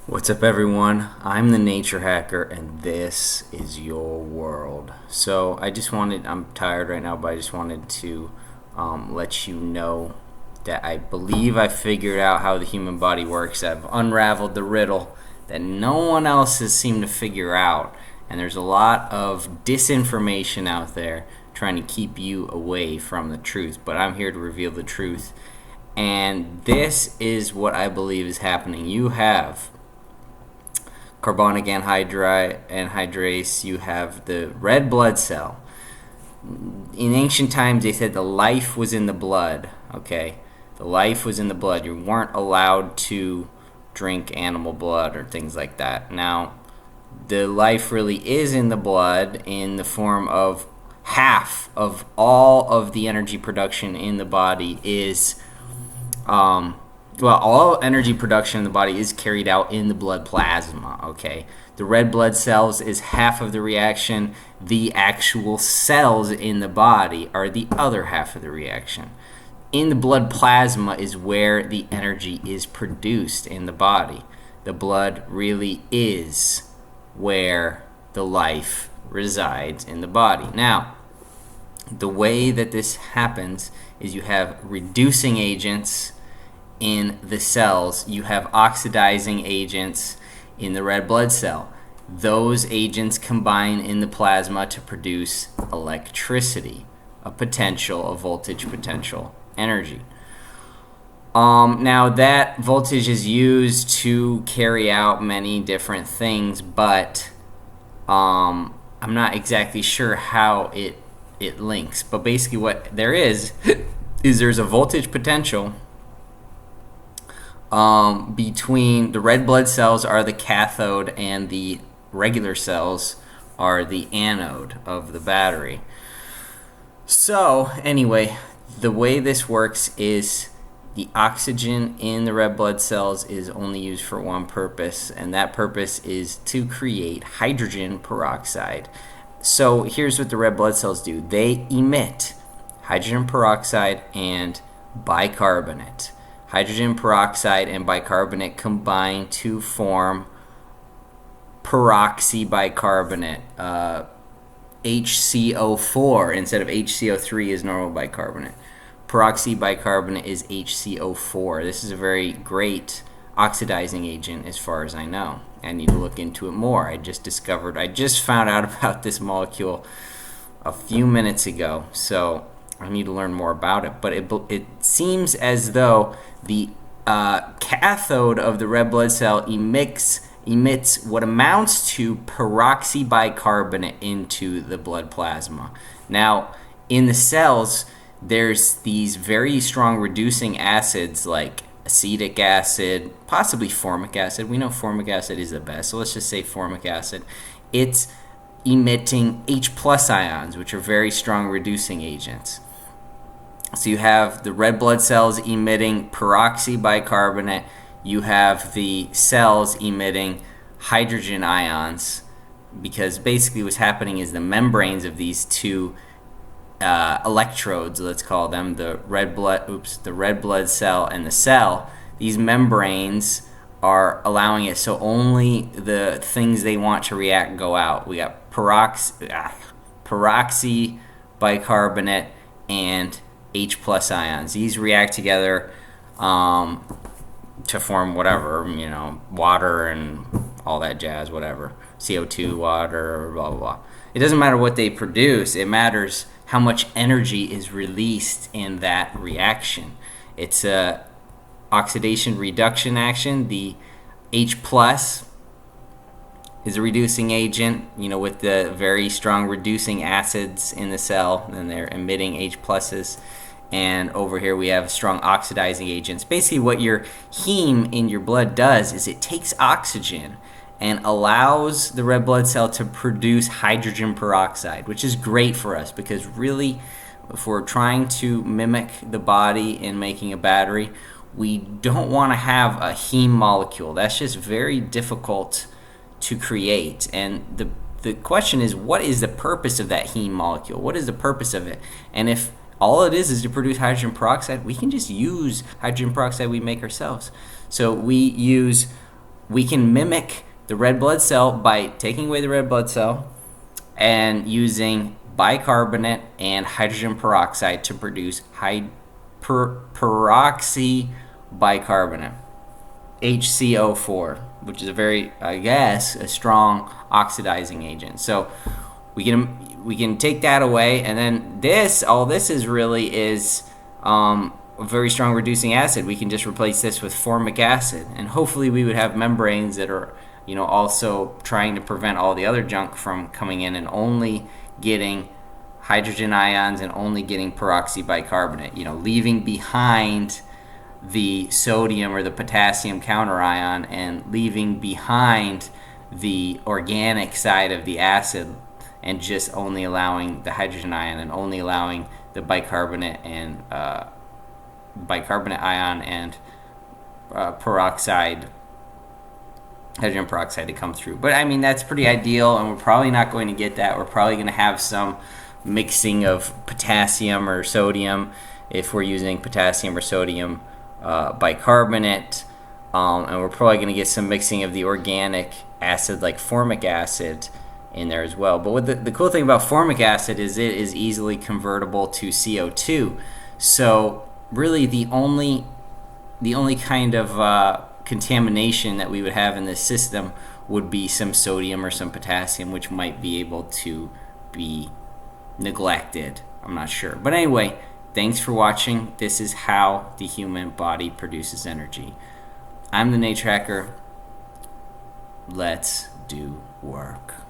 What's up, everyone? I'm the Nature Hacker, and this is your world. So I'm tired right now, but I just wanted to let you know that I believe I figured out how the human body works. I've unraveled the riddle that no one else has seemed to figure out, and there's a lot of disinformation out there trying to keep you away from the truth, but I'm here to reveal the truth. And this is what I believe is happening. You have carbonic anhydrase, you have the red blood cell. In ancient times, they said the life was in the blood, okay? The life was in the blood. You weren't allowed to drink animal blood or things like that. Now, the life really is in the blood in the form of half of all of the energy production in the body is all energy production in the body is carried out in the blood plasma, okay? The red blood cells is half of the reaction. The actual cells in the body are the other half of the reaction. In the blood plasma is where the energy is produced in the body. The blood really is where the life resides in the body. Now, the way that this happens is you have reducing agents in the cells, you have oxidizing agents in the red blood cell. Those agents combine in the plasma to produce electricity, a voltage potential energy. Now that voltage is used to carry out many different things, but I'm not exactly sure how it links. But basically what there is there's a voltage potential between the red blood cells are the cathode and the regular cells are the anode of the battery. So anyway, the way this works is the oxygen in the red blood cells is only used for one purpose, and that purpose is to create hydrogen peroxide. So here's what the red blood cells do. They emit hydrogen peroxide and bicarbonate. Hydrogen peroxide and bicarbonate combine to form peroxybicarbonate. HCO4 instead of HCO3 is normal bicarbonate. Peroxybicarbonate is HCO4. This is a very great oxidizing agent as far as I know. I need to look into it more. I just found out about this molecule a few minutes ago, so I need to learn more about it. But it seems as though the cathode of the red blood cell emits what amounts to peroxybicarbonate into the blood plasma. Now, in the cells, there's these very strong reducing acids like acetic acid, possibly formic acid. We know formic acid is the best, so let's just say formic acid. It's emitting H plus ions, which are very strong reducing agents. So you have the red blood cells emitting peroxybicarbonate. You have the cells emitting hydrogen ions, because basically what's happening is the membranes of these two electrodes, let's call them, the red blood cell and the cell, these membranes are allowing it so only the things they want to react go out. We got peroxybicarbonate and H plus ions. These react together to form whatever, water and all that jazz, whatever. CO2, water, blah, blah, blah. It doesn't matter what they produce. It matters how much energy is released in that reaction. It's a oxidation reduction action. The H plus is a reducing agent, with the very strong reducing acids in the cell, and they're emitting H pluses. And over here we have strong oxidizing agents. Basically what your heme in your blood does is it takes oxygen and allows the red blood cell to produce hydrogen peroxide, which is great for us because really, if we're trying to mimic the body in making a battery, we don't want to have a heme molecule. That's just very difficult to create. And the question is, what is the purpose of that heme molecule? What is the purpose of it? And if all it is to produce hydrogen peroxide, we can just use hydrogen peroxide we make ourselves. So we use we can mimic the red blood cell by taking away the red blood cell and using bicarbonate and hydrogen peroxide to produce peroxy bicarbonate, HCO4, which is a very, I guess, a strong oxidizing agent. So we can take that away, and then all this is really is a very strong reducing acid. We can just replace this with formic acid, and hopefully we would have membranes that are, also trying to prevent all the other junk from coming in and only getting hydrogen ions and only getting peroxy bicarbonate, leaving behind the sodium or the potassium counter ion and leaving behind the organic side of the acid, and just only allowing the hydrogen ion and only allowing the bicarbonate and bicarbonate ion and hydrogen peroxide to come through. But I mean, that's pretty ideal, and we're probably not going to get that. We're probably going to have some mixing of potassium or sodium if we're using potassium or sodium bicarbonate, and we're probably going to get some mixing of the organic acid like formic acid in there as well. But what the cool thing about formic acid is it is easily convertible to CO2. So really the only kind of contamination that we would have in this system would be some sodium or some potassium, which might be able to be neglected. I'm not sure. But anyway, thanks for watching. This is how the human body produces energy. I'm the NatureHacker. Let's do work.